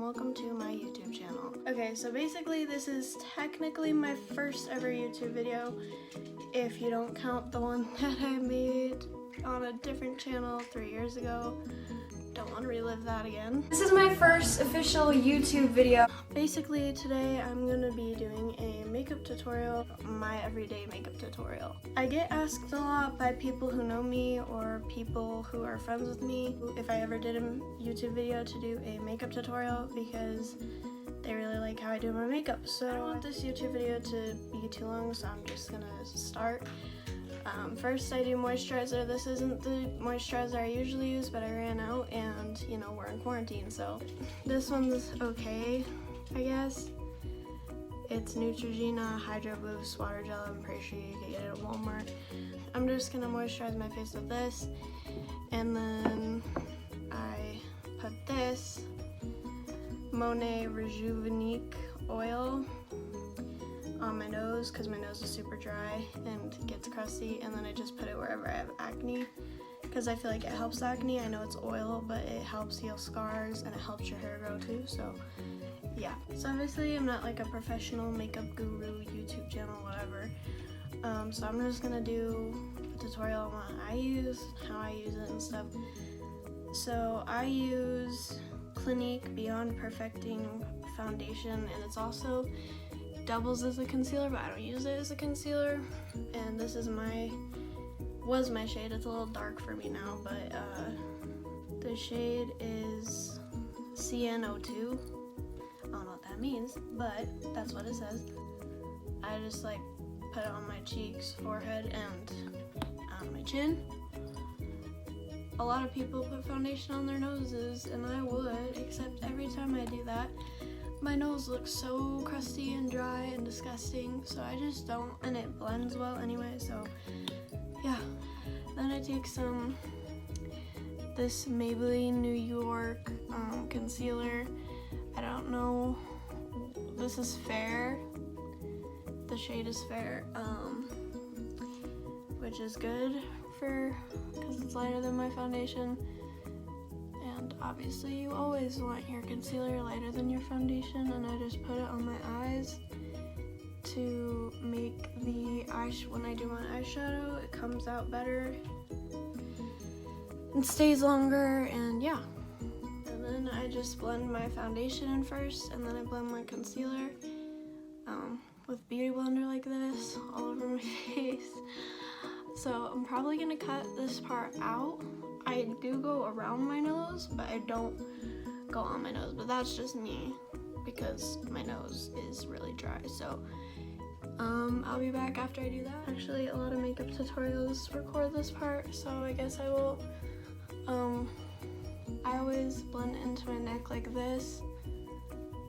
welcome to my YouTube channel. Okay, so basically this is technically my first ever YouTube video, if you don't count the one that I made on a different channel 3 years ago. Don't want to relive that again. This is my first official YouTube video. Basically today I'm going to be doing a makeup tutorial, my everyday makeup tutorial. I get asked a lot by people who know me or people who are friends with me if I ever did a YouTube video to do a makeup tutorial because they really like how I do my makeup. So I don't want this YouTube video to be too long, so I'm just gonna start. First I do moisturizer. This isn't the moisturizer I usually use, but I ran out and, you know, we're in quarantine, so this one's okay, I guess. It's Neutrogena Hydro Boost Water Gel. I'm pretty sure you can get it at Walmart. I'm just gonna moisturize my face with this, and then I put this Monet Rejuvenate oil on my nose because my nose is super dry and gets crusty, and then I just put it wherever I have acne because I feel like it helps acne. I know it's oil, but it helps heal scars and it helps your hair grow too, so yeah. So obviously I'm not like a professional makeup guru, YouTube channel, whatever, so I'm just gonna do a tutorial on what I use, how I use it and stuff. So I use Clinique Beyond Perfecting Foundation, and it's also doubles as a concealer, but I don't use it as a concealer. And this is was my shade. It's a little dark for me now, but the shade is CN02. I don't know what that means, but that's what it says. I just like put it on my cheeks, forehead, and on my chin. A lot of people put foundation on their noses, and I would, except every time I do that, my nose looks so crusty and dry and disgusting, so I just don't, and it blends well anyway, so yeah. Then I take this Maybelline New York concealer. I don't know, this is Fair. The shade is Fair, which is good because it's lighter than my foundation. And obviously you always want your concealer lighter than your foundation, and I just put it on my eyes to make when I do my eyeshadow, it comes out better and stays longer, and yeah. And then I just blend my foundation in first, and then I blend my concealer with Beauty Blender like this all over my face. So I'm probably gonna cut this part out. I do go around my nose, but I don't go on my nose, but that's just me because my nose is really dry. So I'll be back after I do that. Actually, a lot of makeup tutorials record this part, so I guess I will. I always blend into my neck like this,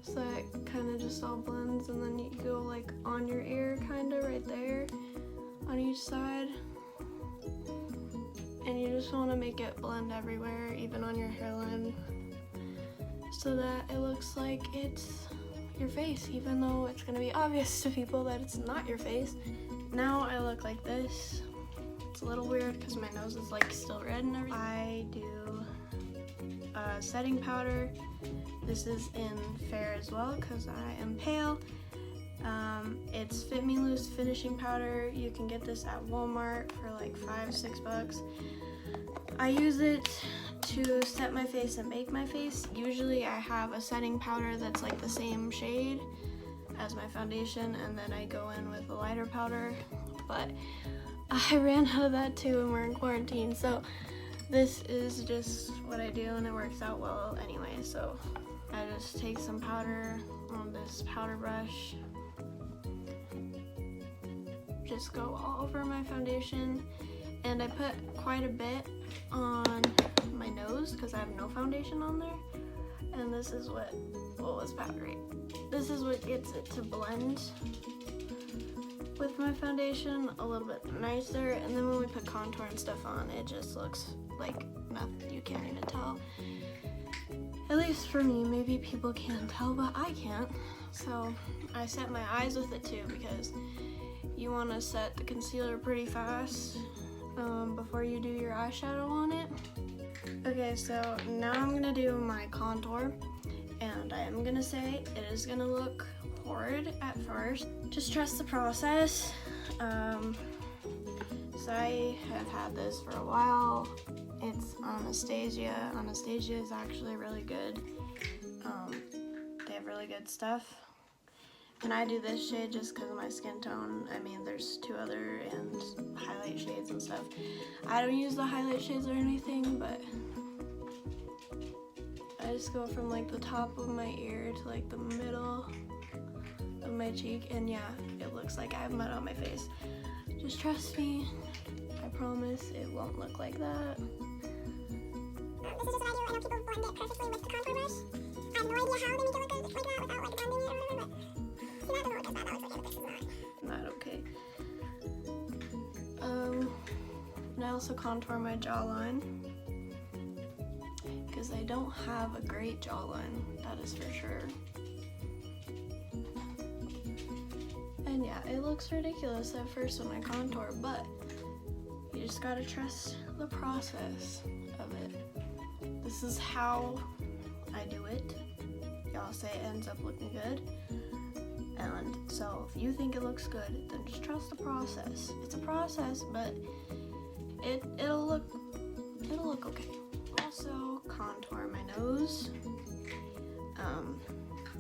so it kind of just all blends, and then you go like on your ear, kind of right there on each side. And you just want to make it blend everywhere, even on your hairline, so that it looks like it's your face, even though it's going to be obvious to people that it's not your face. Now I look like this. It's a little weird because my nose is like still red and everything. I do setting powder. This is in Fair as well because I am pale. It's Fit Me Loose finishing powder. You can get this at Walmart for like $5-6 bucks. I use it to set my face and bake my face. Usually I have a setting powder that's like the same shade as my foundation, and then I go in with a lighter powder, but I ran out of that too and we're in quarantine, so this is just what I do and it works out well anyway. So I just take some powder on this powder brush, just go all over my foundation, and I put quite a bit on my nose because I have no foundation on there, and this is what was powdery. This is what gets it to blend with my foundation a little bit nicer, and then when we put contour and stuff on, it just looks like nothing. You can't even tell. At least for me, maybe people can tell, but I can't. So I set my eyes with it too, because you want to set the concealer pretty fast before you do your eyeshadow on it. Okay, so now I'm gonna do my contour, and and I am gonna say it is gonna look horrid at first. Just trust the process. So I have had this for a while. It's Anastasia. Anastasia is actually really good. They have really good stuff. And I do this shade just because of my skin tone. I mean, there's 2 other and highlight shades and stuff. I don't use the highlight shades or anything, but I just go from like the top of my ear to like the middle of my cheek, and yeah, it looks like I have mud on my face. Just trust me. I promise it won't look like that. This is just what I do. I know people blend it perfectly with the contour brush. I have no idea how they make it look like that without like blending it or whatever, but see, that doesn't look as bad. That looks okay, but this is not. Not okay. And I also contour my jawline because I don't have a great jawline, that is for sure. And yeah, it looks ridiculous at first when I contour, but you just gotta trust the process of it. This is how I do it. Y'all say it ends up looking good. And so if you think it looks good, then just trust the process. It's a process, but it'll look okay. Also contour my nose.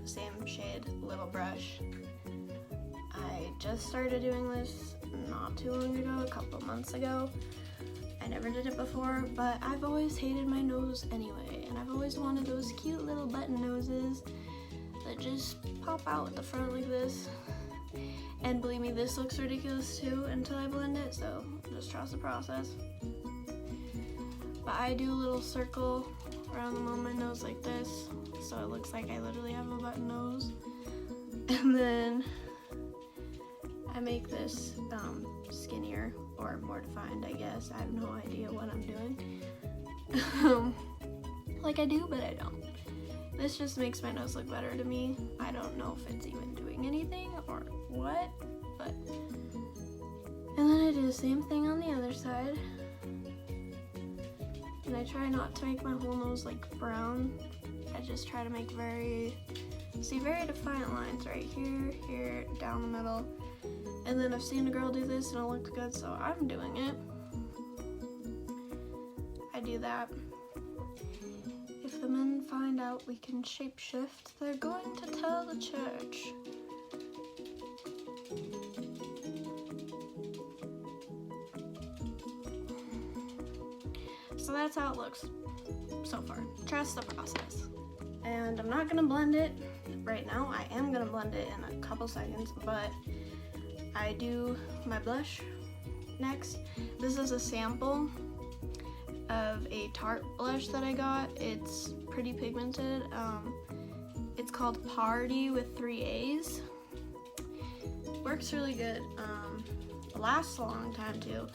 Same shade, little brush. I just started doing this not too long ago, a couple months ago. I never did it before, but I've always hated my nose anyway, and I've always wanted those cute little button noses that just pop out at the front like this. And believe me, this looks ridiculous too until I blend it, so just trust the process. But I do a little circle around them on my nose like this, so it looks like I literally have a button nose. And then I make this skinnier or more defined, I guess. I have no idea what I'm doing. Like I do, but I don't. This just makes my nose look better to me. I don't know if it's even doing anything or what, but. And then I do the same thing on the other side. And I try not to make my whole nose like brown. I just try to make very defiant lines right here, here, down the middle. And then I've seen a girl do this and it looked good, so I'm doing it. I do that. If the men find out we can shapeshift, they're going to tell the church. So that's how it looks so far. Trust the process. And I'm not gonna blend it right now. I am gonna blend it in a couple seconds, but I do my blush next. This is a sample of a Tarte blush that I got. It's pretty pigmented. It's called Party with 3 A's. Works really good. Lasts a long time too.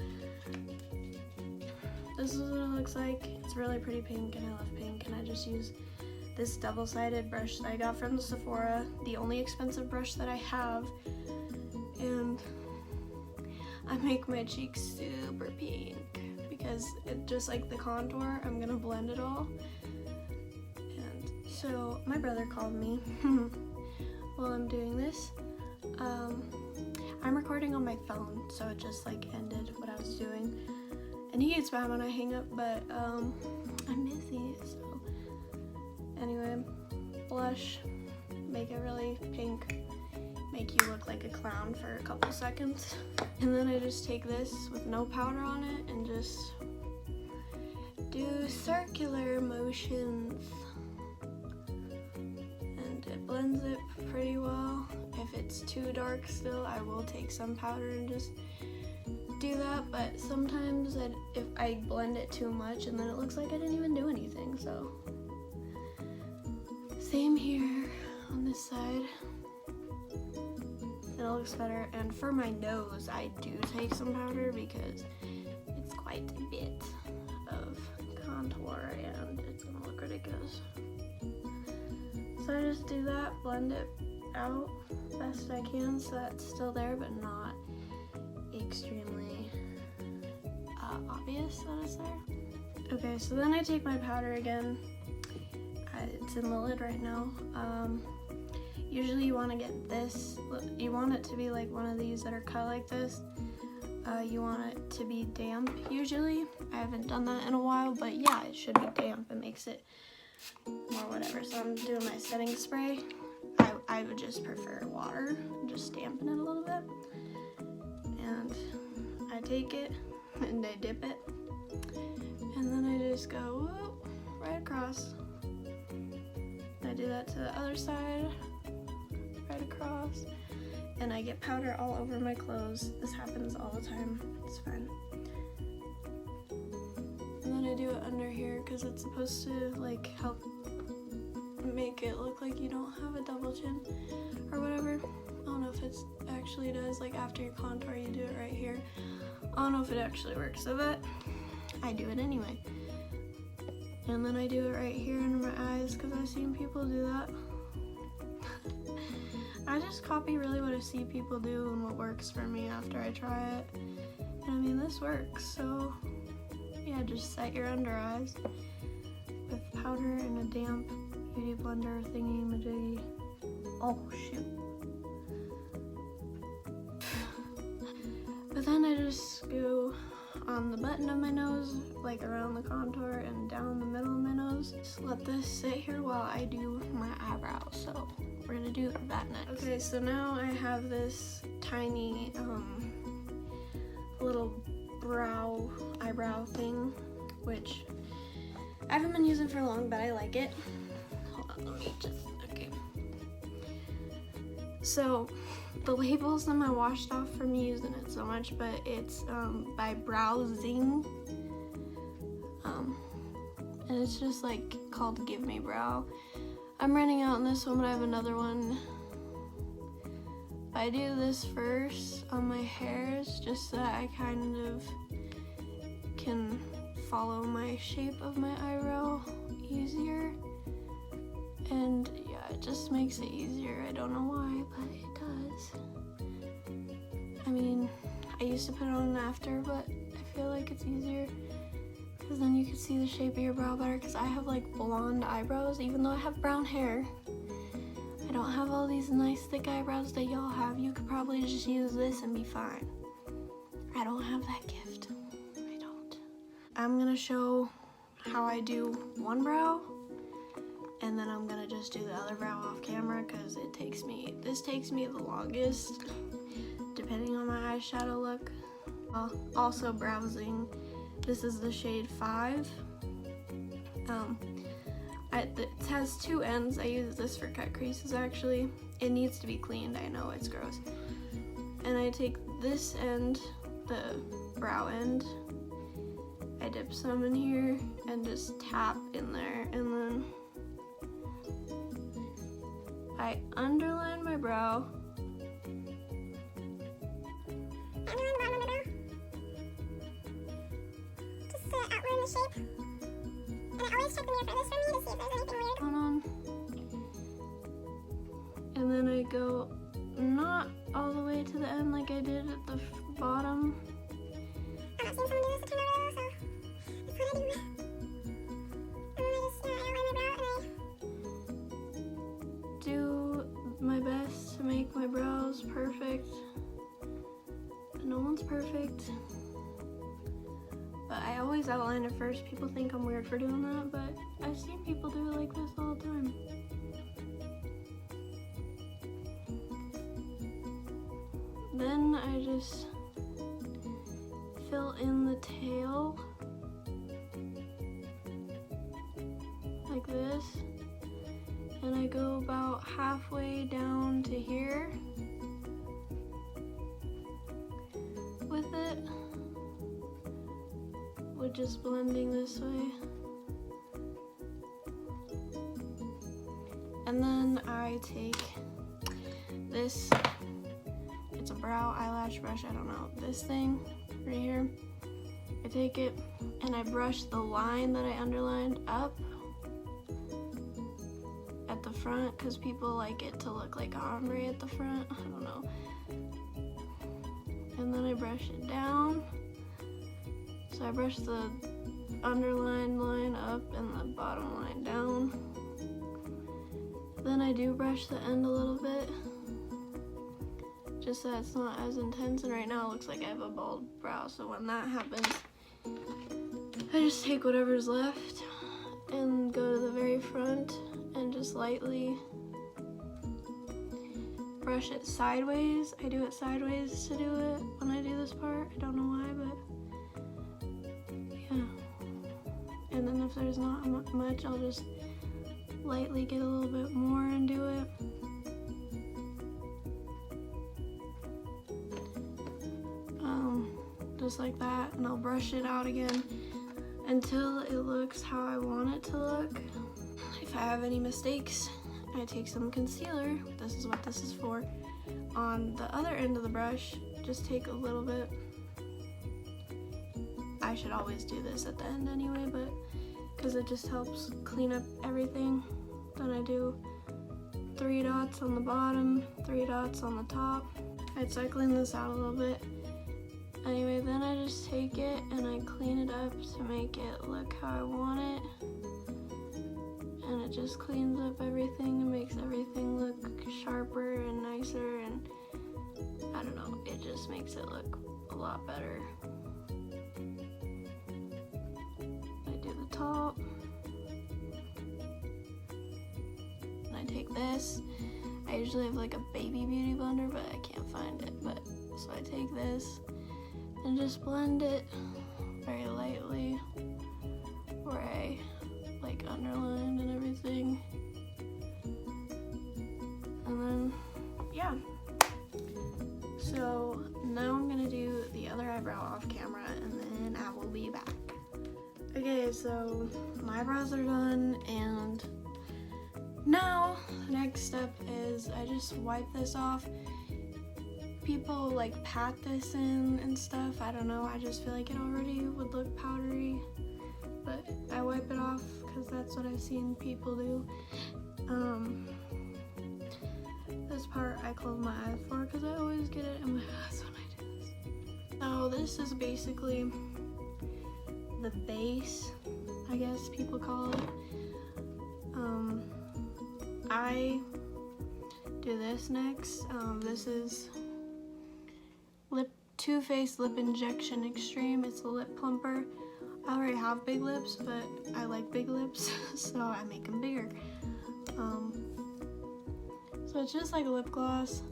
This is what it looks like. It's really pretty pink and I love pink, and I just use this double-sided brush that I got from the Sephora, the only expensive brush that I have, and I make my cheeks super pink because it just like the contour, I'm gonna blend it all. And so my brother called me while I'm doing this. I'm recording on my phone, so it just like ended what I was doing. And he gets mad when I hang up, but I'm busy, so. Anyway, blush, make it really pink, make you look like a clown for a couple seconds. And then I just take this with no powder on it and just do circular motions. And it blends it pretty well. If it's too dark still, I will take some powder and just do that, but sometimes if I blend it too much and then it looks like I didn't even do anything, so. Same here on this side. It looks better. And for my nose, I do take some powder because it's quite a bit of contour and it's gonna look ridiculous. So I just do that, blend it out best I can so that's still there but not extremely obvious that it's there. Okay, so then I take my powder again. I it's in the lid right now. Usually you want to get this, you want it to be like one of these that are cut like this. You want it to be damp usually. I haven't done that in a while, but yeah, it should be damp. It makes it more whatever. So I'm doing my setting spray. I would just prefer water, just dampen it a little bit. And I take it and I dip it. And then I just go whoop, right across. I do that to the other side, right across. And I get powder all over my clothes. This happens all the time. It's fine. And then I do it under here because it's supposed to like help make it look like you don't have a double chin or whatever. I don't know if it actually does. Like after your contour, you do it right here. I don't know if it actually works, but I do it anyway. And then I do it right here under my eyes because I've seen people do that. I just copy really what I see people do and what works for me after I try it. And I mean, this works, so yeah, just set your under eyes with powder and a damp beauty blender thingy majiggy. Oh shoot. But then I just go on the button of my nose, like around the contour and down the middle of my nose. Just let this sit here while I do my eyebrows. So we're gonna do that next. Okay, so now I have this tiny little eyebrow thing, which I haven't been using for long, but I like it. Hold on, let me just, okay. So the labels on my washed off from me using it so much, but it's by Browsing. And it's just like called Give Me Brow. I'm running out on this one, but I have another one. I do this first on my hairs just so that I kind of can follow my shape of my eyebrow easier. And yeah, it just makes it easier. I don't know why, but it does. I mean, I used to put it on after, but I feel like it's easier because then you can see the shape of your brow better, because I have like blonde eyebrows even though I have brown hair. I don't have all these nice thick eyebrows that y'all have. You could probably just use this and be fine. I don't have that gift. I don't. I'm gonna show how I do one brow, and then I'm gonna just do the other brow off camera because this takes me the longest depending on my eyeshadow look. Also Browsing, this is the shade 5. It has 2 ends. I use this for cut creases actually. It needs to be cleaned, I know it's gross. And I take this end, the brow end, I dip some in here and just tap in there, and then I underline my brow. Underline the bottom of the brow. Just to outline the shape. And I always check the mirror for this for me to see if there's anything weird going on. And then I go not all the way to the end like I did at the bottom. I'm not seeing someone do this a ton over though, so that's what I do. And then I just, outline my brow and I do my best to make my brows perfect. No one's perfect. But I always outline it first. People think I'm weird for doing that, but I've seen people do it like this all the time. Then I just fill in the tail like this, and I go about halfway down to here with it, with just blending this way. And then I take this, it's a brow eyelash brush, I don't know, this thing right here. I take it and I brush the line that I underlined up at the front, because people like it to look like ombre at the front, I don't know. And then I brush it down. So I brush the underlined line up and the bottom line down. Then I do brush the end a little bit, just so it's not as intense, and right now it looks like I have a bald brow, so when that happens, I just take whatever's left and go to the very front and just lightly brush it sideways. I do it sideways to do it when I do this part. I don't know why, but yeah. And then if there's not much, I'll just lightly get a little bit more and do it. Just like that, and I'll brush it out again until it looks how I want it to look. If I have any mistakes, I take some concealer. This is what this is for. On the other end of the brush, just take a little bit. I should always do this at the end anyway, but because it just helps clean up everything. Then I do 3 dots on the bottom, 3 dots on the top. I'd start cleaning this out a little bit. Anyway, then I just take it and I clean it up to make it look how I want it. And it just cleans up everything and makes everything look sharper and nicer, and I don't know, it just makes it look a lot better. I do the top. And I take this. I usually have like a baby beauty blender, but I can't find it. But so I take this and just blend it very lightly where I like underlined and everything. And then, yeah. So now I'm gonna do the other eyebrow off camera and then I will be back. Okay, so my eyebrows are done, and now the next step is I just wipe this off. People like pat this in and stuff. I don't know, I just feel like it already would look powdery, but I wipe it off because that's what I've seen people do. This part I close my eyes for because I always get it in my eyes when I do this. So this is basically the base, I guess people call it. I do this next. This is Too Faced Lip Injection Extreme. It's a lip plumper. I already have big lips, but I like big lips, so I make them bigger. So it's just like a lip gloss.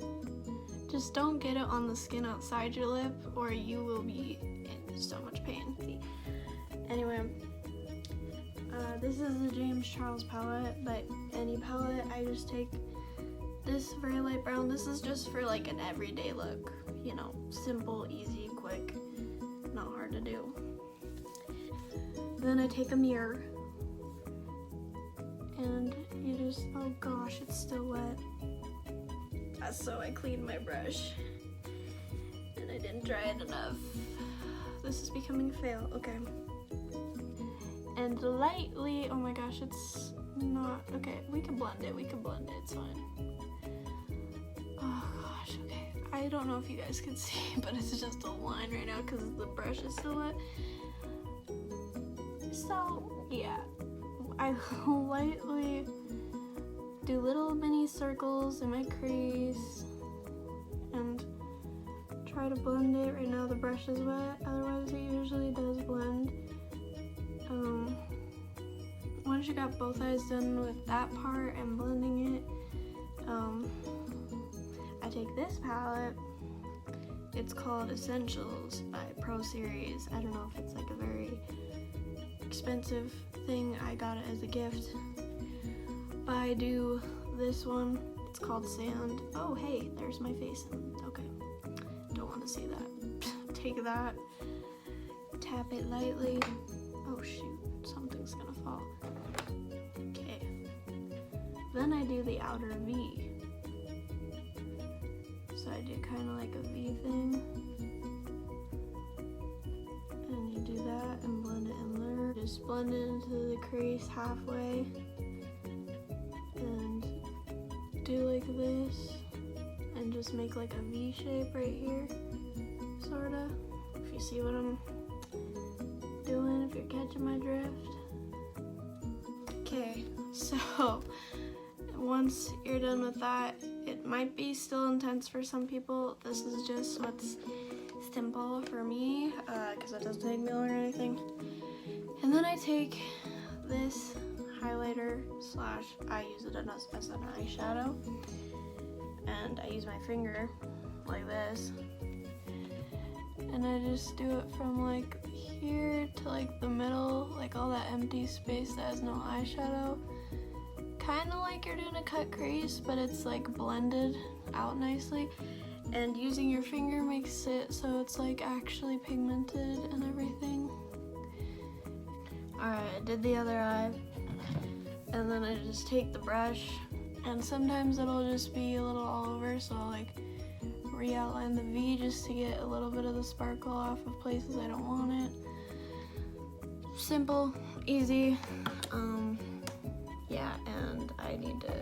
Just don't get it on the skin outside your lip or you will be in so much pain. Anyway, this is the James Charles palette, but any palette, I just take this very light brown. This is just for like an everyday look, you know, simple, easy, quick, not hard to do. Then I take a mirror and you just, oh gosh, it's still wet. So I cleaned my brush and I didn't dry it enough. This is becoming a fail, okay. And lightly, oh my gosh, it's not, okay, we can blend it, it's fine. Oh gosh, okay. I don't know if you guys can see, but it's just a line right now because the brush is still wet. So, yeah, I lightly do little mini circles in my crease and try to blend it. Right now the brush is wet, otherwise it usually does blend. Once you got both eyes done with that part and blending it, I take this palette. It's called Essentials by Pro Series. I don't know if it's like a very expensive thing. I got it as a gift. But I do this one. It's called Sand. Oh, hey, there's my face. Okay, don't want to see that. Take that, tap it lightly. Oh shoot, something's gonna fall. Okay. Then I do the outer V. So I do kind of like a V thing. And you do that and blend it in there. Just blend it into the crease halfway. And do like this. And just make like a V shape right here. Sorta. If you see what I'm doing, if you're catching my drift. Okay, so once you're done with that, it might be still intense for some people. This is just what's simple for me, because it doesn't take me long or anything. And then I take this highlighter slash, I use it as an eyeshadow, and I use my finger like this, and I just do it from like here to like the middle, like all that empty space that has no eyeshadow, kind of like you're doing a cut crease, but it's like blended out nicely, and using your finger makes it so it's like actually pigmented and everything. Alright, I did the other eye, and then I just take the brush, and sometimes it'll just be a little all over, so I'll like re-outline the V just to get a little bit of the sparkle off of places I don't want it. Simple, easy, yeah, and I need to,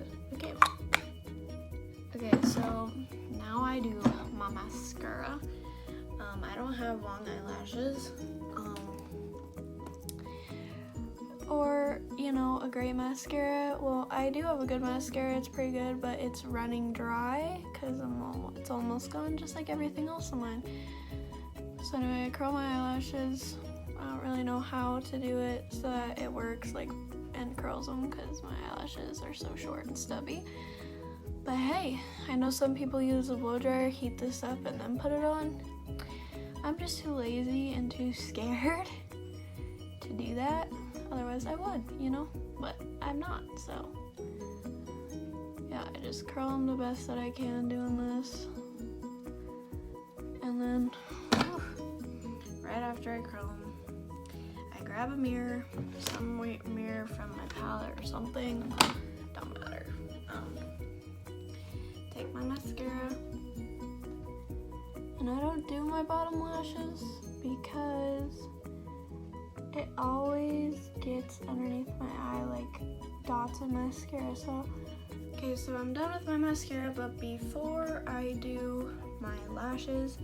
okay, so now I do my mascara. I don't have long eyelashes, or, you know, a great mascara. Well, I do have a good mascara, it's pretty good, but it's running dry because it's almost gone, just like everything else of mine. So anyway, I curl my eyelashes. I don't really know how to do it so that it works, like, and curls them, because my eyelashes are so short and stubby. But hey, I know some people use a blow dryer, heat this up, and then put it on. I'm just too lazy and too scared to do that. Otherwise I would, you know, but I'm not, so yeah, I just curl them the best that I can doing this. And then, right after I curl them, I grab a mirror, some mirror from my palette or something, don't matter. Take my mascara, and I don't do my bottom lashes because it always gets underneath my eye like dots of mascara. So, okay, so I'm done with my mascara, but before I do my lashes,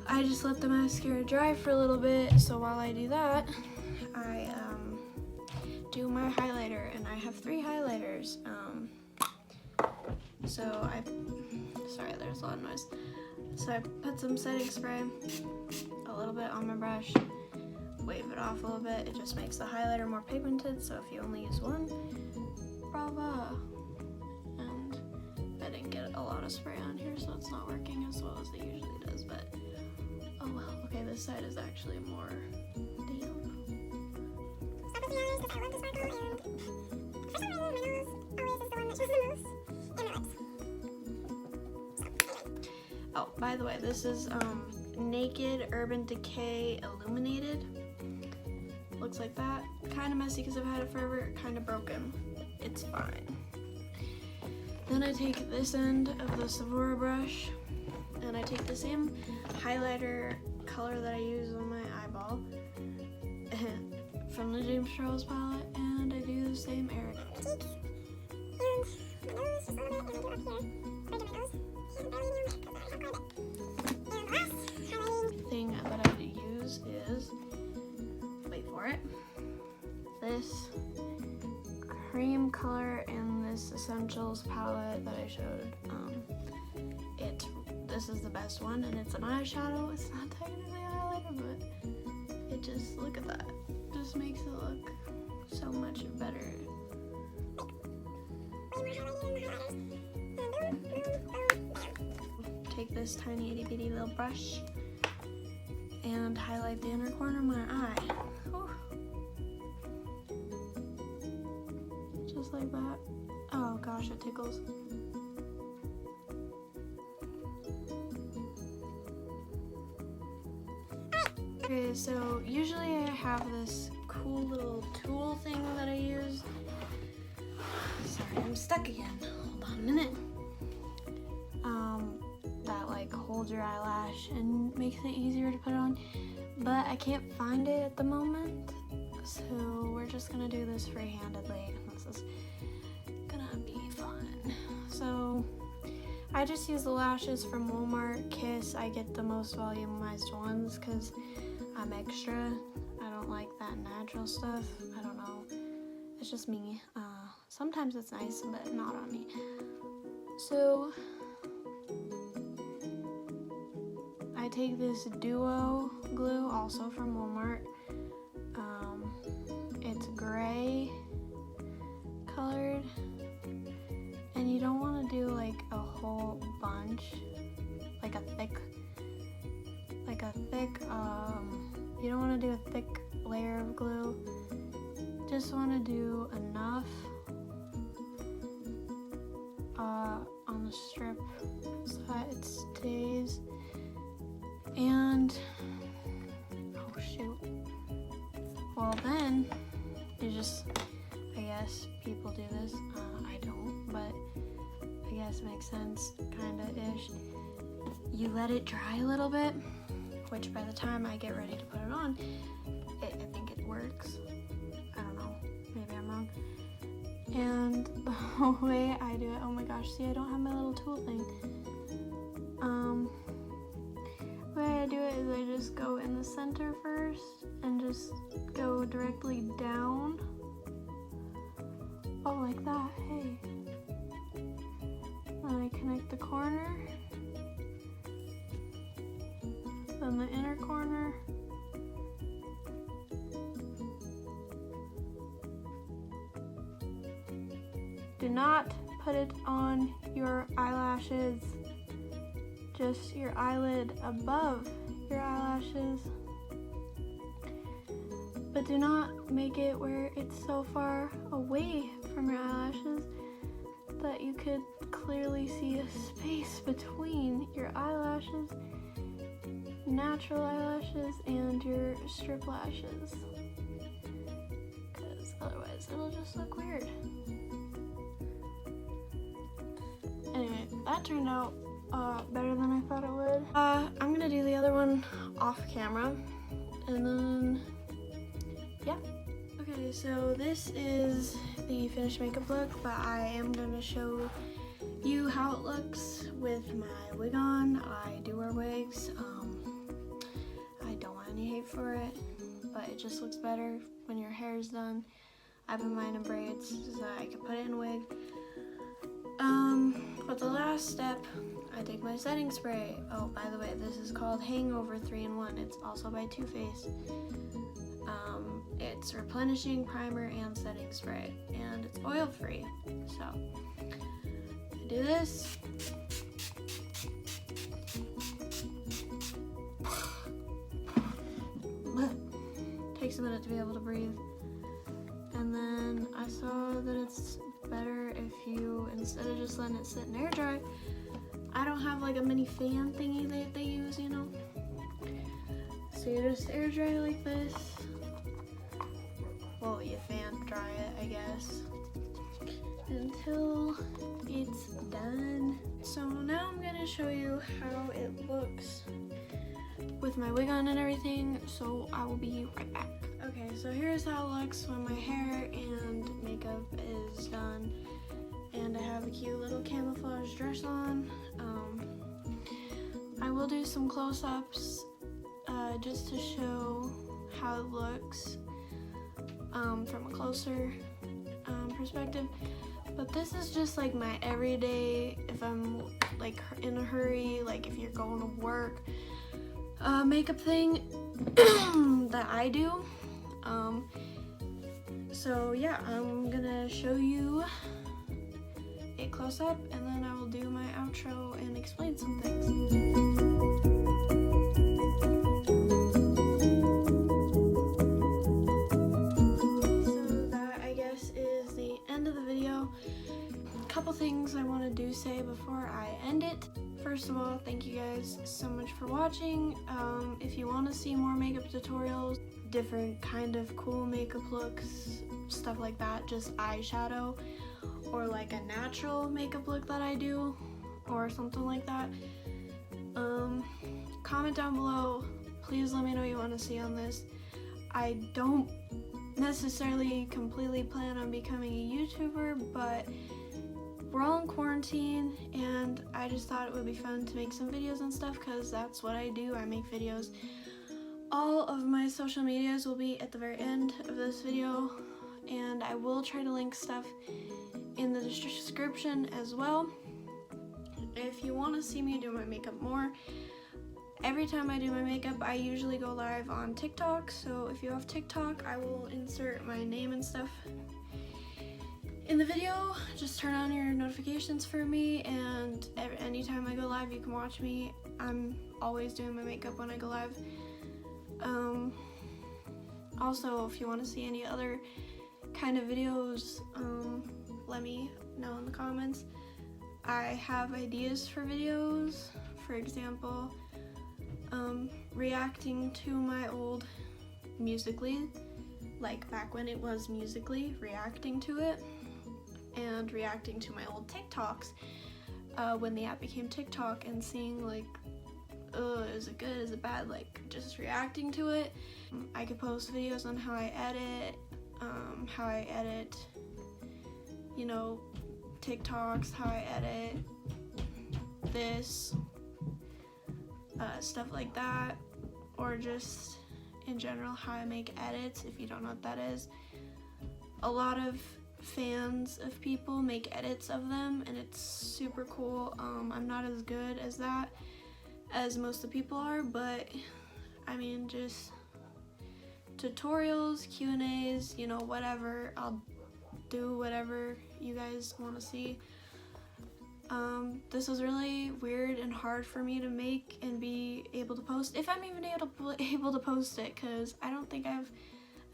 I just let the mascara dry for a little bit. So while I do that, I do my highlighter, and I have 3 highlighters. Sorry, there's a lot of noise. So I put some setting spray, a little bit on my brush, wave it off a little bit. It just makes the highlighter more pigmented, so if you only use one, brava. And I didn't get a lot of spray on here, so it's not working as well as it usually does, but oh well. Okay, this side is actually more damp. Stop with the eyes, because I love the sparkle, and for some reason my nose always is the one that shows the most, and my lips. Oh, by the way, this is Naked Urban Decay Illuminated. Looks like that. Kind of messy because I've had it forever, kind of broken. It's fine. Then I take this end of the Sephora brush, and I take the same highlighter color that I use on my eyeball from the James Charles palette, and I do the same area. Cheeks, and my nose just a little bit, and I do up here, right in my nose, and barely near my neck, because I have quite a bit. And the last highlighting Thing that I use is, wait for it, this cream color in this Essentials palette that I showed. This is the best one, and it's an eyeshadow. It's not technically a highlighter, but it just, look at that. Just makes it look so much better. Take this tiny itty bitty little brush and highlight the inner corner of my eye. Whew. Just like that. Oh gosh, it tickles. Okay, so usually I have this cool little tool thing that I use. Sorry, I'm stuck again. Hold on a minute. That like holds your eyelash and makes it easier to put it on, but I can't find it at the moment, so we're just gonna do this free-handedly. This is gonna be fun. So I just use the lashes from Walmart Kiss. I get the most volumized ones because I'm extra. I don't like that natural stuff. I don't know. It's just me. sometimes it's nice, but not on me. So I take this duo glue, also from Walmart. It's gray colored, and you don't want to do like a whole bunch, like a thick, you don't want to do a thick layer of glue. Just want to do enough on the strip so that it stays. And oh shoot, well then you just, I guess people do this, I don't, but I guess it makes sense, kinda ish. You let it dry a little bit, which by the time I get ready to put it on, I think it works. I don't know, maybe I'm wrong. And the way I do it, oh my gosh, see, I don't have my little tool thing. The way I do it is I just go in the center first and just go directly down. Oh, like that, hey. Then I connect the corner, then the inner corner, do not put it on your eyelashes, just your eyelid above your eyelashes, but do not make it where it's so far away from your eyelashes that you could clearly see a space between your eyelashes, natural eyelashes, and your strip lashes, because otherwise it'll just look weird. Anyway, that turned out better than I thought it would. I'm gonna do the other one off camera, and then yeah. Okay, so this is the finished makeup look, but I am gonna show you how it looks with my wig on. I do wear wigs. I don't want any hate for it, but it just looks better when your hair is done. I put mine in braids so that I can put it in a wig. But the last step, I take my setting spray. Oh, by the way, this is called Hangover 3-in-1. It's also by Too Faced. It's replenishing primer and setting spray, and it's oil free. So I do this. Takes a minute to be able to breathe. And then I saw that it's better if you, instead of just letting it sit and air dry, I don't have like a mini fan thingy that they use, you know. So you just air dry like this. Well, you fan dry it, I guess, until it's done. So now I'm gonna show you how it looks with my wig on and everything, so I will be right back. Okay, so here's how it looks when my hair and makeup is done, and I have a cute little camouflage dress on. I will do some close-ups just to show how it looks from a closer perspective, but this is just like my everyday, if I'm like in a hurry, like if you're going to work, makeup thing that I do. So yeah, I'm gonna show you a close-up, and then I will do my outro and explain some things. So that, I guess, is the end of the video. A couple things I want to say before I end it. First of all, thank you guys so much for watching. If you want to see more makeup tutorials, different kind of cool makeup looks, stuff like that, just eyeshadow, or like a natural makeup look that I do, or something like that, comment down below. Please let me know what you want to see on this. I don't necessarily completely plan on becoming a YouTuber, but we're all in quarantine, and I just thought it would be fun to make some videos and stuff, because that's what I do. I make videos. All of my social medias will be at the very end of this video, and I will try to link stuff in the description as well. If you want to see me do my makeup more, every time I do my makeup, I usually go live on TikTok. So if you have TikTok, I will insert my name and stuff in the video. Just turn on your notifications for me, and anytime I go live, you can watch me. I'm always doing my makeup when I go live. Also, if you want to see any other kind of videos, let me know in the comments. I have ideas for videos. For example, reacting to my old Musical.ly, like back when it was Musical.ly, reacting to it, and reacting to my old TikToks when the app became TikTok, and seeing like, is it good, is it bad, like just reacting to it. I could post videos on how I edit, you know, TikToks, how I edit this, stuff like that, or just in general how I make edits. If you don't know what that is, a lot of fans of people make edits of them, and it's super cool. I'm not as good as that as most of the people are, but I mean, just tutorials, Q&As, you know, whatever. I'll do whatever you guys want to see. This was really weird and hard for me to make and be able to post, if I'm even able to post it, because I don't think I have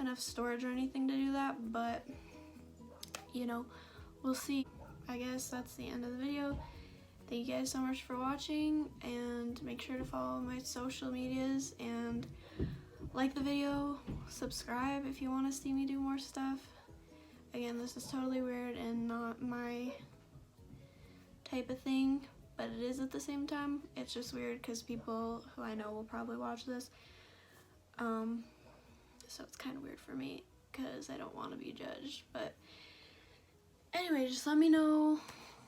enough storage or anything to do that, but you know, we'll see. I guess that's the end of the video. Thank you guys so much for watching, and make sure to follow my social medias and like the video, subscribe if you want to see me do more stuff. Again, this is totally weird and not my type of thing, but it is at the same time. It's just weird because people who I know will probably watch this. So it's kind of weird for me because I don't want to be judged. But anyway, just let me know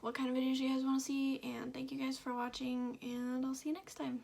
what kind of videos you guys want to see, and thank you guys for watching, and I'll see you next time.